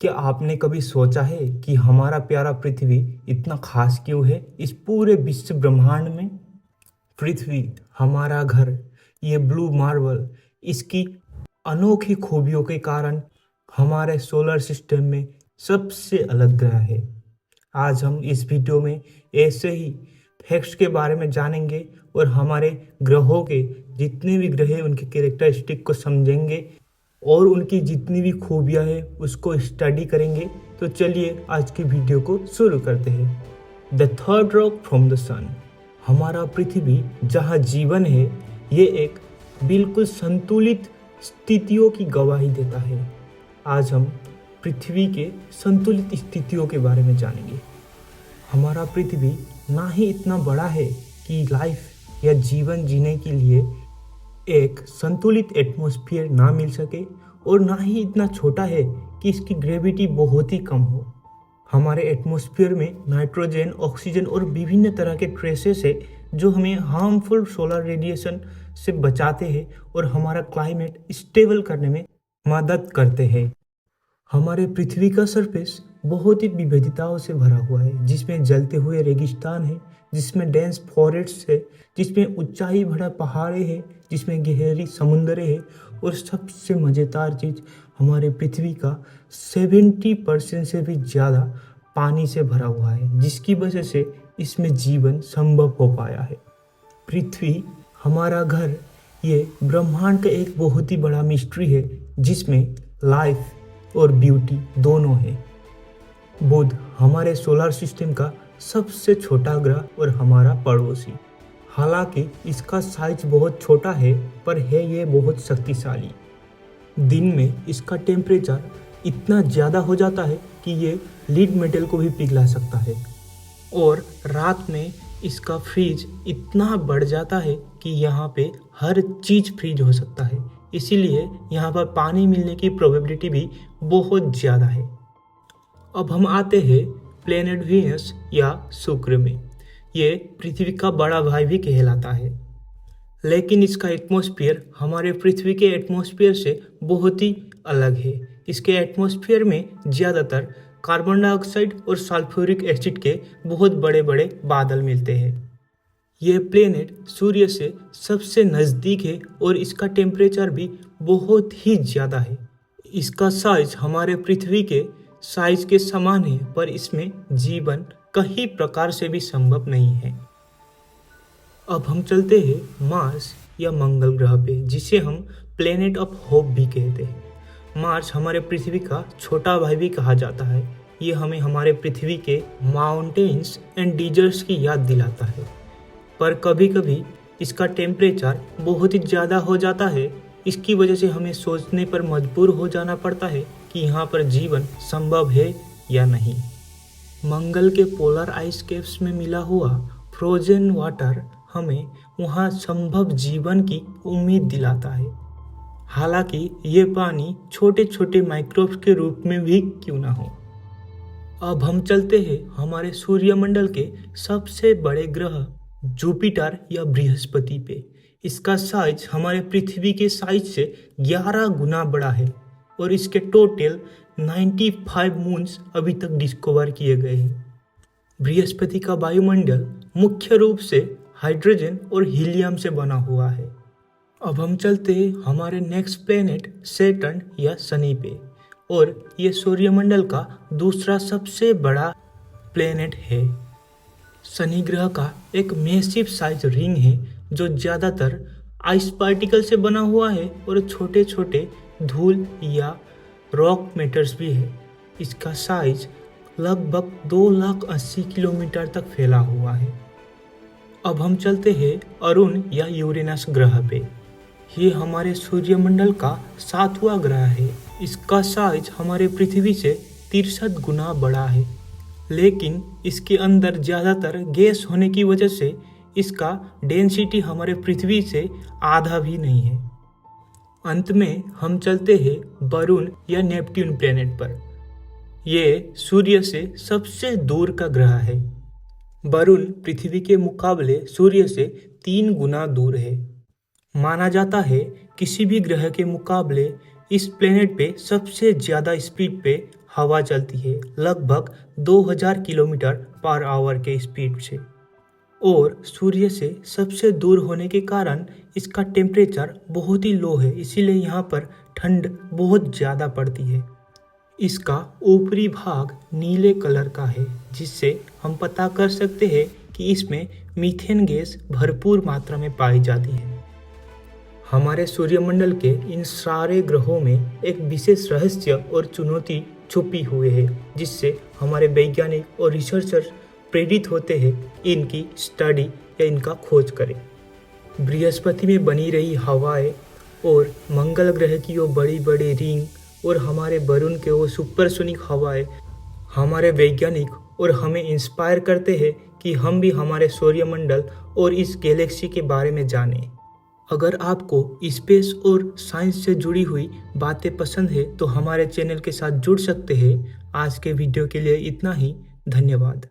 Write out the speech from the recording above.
क्या आपने कभी सोचा है कि हमारा प्यारा पृथ्वी इतना खास क्यों है इस पूरे विश्व ब्रह्मांड में? पृथ्वी हमारा घर, ये ब्लू मार्बल, इसकी अनोखी खूबियों के कारण हमारे सोलर सिस्टम में सबसे अलग ग्रह है। आज हम इस वीडियो में ऐसे ही फैक्ट्स के बारे में जानेंगे और हमारे ग्रहों के जितने भी ग्रह हैं उनके कैरेक्टरिस्टिक को समझेंगे और उनकी जितनी भी खूबियां हैं उसको स्टडी करेंगे। तो चलिए आज की वीडियो को शुरू करते हैं। The third rock from the sun. हमारा पृथ्वी जहाँ जीवन है, ये एक बिल्कुल संतुलित स्थितियों की गवाही देता है। आज हम पृथ्वी के संतुलित स्थितियों के बारे में जानेंगे। हमारा पृथ्वी ना ही इतना बड़ा है कि लाइफ या जीवन जीने के लिए एक संतुलित एटमॉस्फेयर ना मिल सके और ना ही इतना छोटा है कि इसकी ग्रेविटी बहुत ही कम हो। हमारे एटमॉस्फेयर में नाइट्रोजन, ऑक्सीजन और विभिन्न तरह के ट्रेसेस है जो हमें हार्मफुल सोलर रेडिएशन से बचाते हैं और हमारा क्लाइमेट स्टेबल करने में मदद करते हैं। हमारे पृथ्वी का सरफेस बहुत ही विविधताओं से भरा हुआ है, जिसमें जलते हुए रेगिस्तान है, जिसमें डेंस फॉरेस्ट है, जिसमें ऊंचाई भरा पहाड़े हैं, जिसमें गहरी समुद्रें हैं और सबसे मज़ेदार चीज़, हमारे पृथ्वी का 70% से भी ज़्यादा पानी से भरा हुआ है, जिसकी वजह से इसमें जीवन संभव हो पाया है। पृथ्वी हमारा घर, ये ब्रह्मांड का एक बहुत ही बड़ा मिस्ट्री है जिसमें लाइफ और ब्यूटी दोनों है। बुध हमारे सोलर सिस्टम का सबसे छोटा ग्रह और हमारा पड़ोसी। हालांकि इसका साइज बहुत छोटा है, पर है ये बहुत शक्तिशाली। दिन में इसका टेम्परेचर इतना ज़्यादा हो जाता है कि ये लीड मेटल को भी पिघला सकता है और रात में इसका फ्रीज इतना बढ़ जाता है कि यहाँ पे हर चीज़ फ्रीज हो सकता है। इसीलिए यहाँ पर पानी मिलने की प्रोबेबिलिटी भी बहुत ज़्यादा है। अब हम आते हैं प्लेनेट वीनस या शुक्र में। ये पृथ्वी का बड़ा भाई भी कहलाता है, लेकिन इसका एटमॉस्फेयर हमारे पृथ्वी के एटमॉस्फेयर से बहुत ही अलग है। इसके एटमॉस्फेयर में ज़्यादातर कार्बन डाइऑक्साइड और सल्फ्यूरिक एसिड के बहुत बड़े बड़े बादल मिलते हैं। यह प्लेनेट सूर्य से सबसे नज़दीक है और इसका टेम्परेचर भी बहुत ही ज़्यादा है। इसका साइज हमारे पृथ्वी के साइज के समान है, पर इसमें जीवन कई प्रकार से भी संभव नहीं है। अब हम चलते हैं मार्स या मंगल ग्रह पे, जिसे हम प्लेनेट ऑफ होप भी कहते हैं। मार्स हमारे पृथ्वी का छोटा भाई भी कहा जाता है। ये हमें हमारे पृथ्वी के माउंटेन्स एंड डिजर्ट्स की याद दिलाता है, पर कभी कभी इसका टेम्परेचर बहुत ही ज़्यादा हो जाता है। इसकी वजह से हमें सोचने पर मजबूर हो जाना पड़ता है कि यहाँ पर जीवन संभव है या नहीं। मंगल के पोलर आइस कैप्स में मिला हुआ फ्रोजन वाटर हमें वहाँ संभव जीवन की उम्मीद दिलाता है। हालांकि ये पानी छोटे छोटे माइक्रोब्स के रूप में भी क्यों ना हो। अब हम चलते हैं हमारे सूर्यमंडल के सबसे बड़े ग्रह जुपिटर या बृहस्पति पे। इसका साइज हमारे पृथ्वी के साइज से 11 गुना बड़ा है और इसके टोटल 95 मून्स अभी तक डिस्कवर किए गए हैं। बृहस्पति का वायुमंडल मुख्य रूप से हाइड्रोजन और हीलियम से बना हुआ है। अब हम चलते हैं हमारे नेक्स्ट प्लेनेट सैटर्न या शनि पे, और ये सूर्यमंडल का दूसरा सबसे बड़ा प्लेनेट है। शनि ग्रह का एक मैसिव साइज रिंग है जो ज़्यादातर आइस पार्टिकल से बना हुआ है और छोटे छोटे धूल या रॉक मैटर्स भी है। इसका साइज लगभग 280 किलोमीटर तक फैला हुआ है। अब हम चलते हैं अरुण या यूरेनस ग्रह पे। ये हमारे सूर्यमंडल का 7वां ग्रह है। इसका साइज हमारे पृथ्वी से 63 गुना बड़ा है, लेकिन इसके अंदर ज़्यादातर गैस होने की वजह से इसका डेंसिटी हमारे पृथ्वी से आधा भी नहीं है। अंत में हम चलते हैं वरुण या नेपट्यून प्लेनेट पर। ये सूर्य से सबसे दूर का ग्रह है। वरुण पृथ्वी के मुकाबले सूर्य से 3 गुना दूर है। माना जाता है किसी भी ग्रह के मुकाबले इस प्लेनेट पे सबसे ज़्यादा स्पीड पे हवा चलती है लगभग 2000 किलोमीटर पर आवर के स्पीड से, और सूर्य से सबसे दूर होने के कारण इसका टेम्परेचर बहुत ही लो है, इसीलिए यहाँ पर ठंड बहुत ज़्यादा पड़ती है। इसका ऊपरी भाग नीले कलर का है, जिससे हम पता कर सकते हैं कि इसमें मीथेन गैस भरपूर मात्रा में पाई जाती है। हमारे सूर्यमंडल के इन सारे ग्रहों में एक विशेष रहस्य और चुनौती छुपी हुई है, जिससे हमारे वैज्ञानिक और रिसर्चर प्रेरित होते हैं इनकी स्टडी या इनका खोज करें। बृहस्पति में बनी रही हवाएं और मंगल ग्रह की वो बड़ी बड़ी रिंग और हमारे वरुण के वो सुपरसोनिक हवाएं हमारे वैज्ञानिक और हमें इंस्पायर करते हैं कि हम भी हमारे सूर्यमंडल और इस गैलेक्सी के बारे में जानें। अगर आपको स्पेस और साइंस से जुड़ी हुई बातें पसंद है तो हमारे चैनल के साथ जुड़ सकते हैं। आज के वीडियो के लिए इतना ही। धन्यवाद।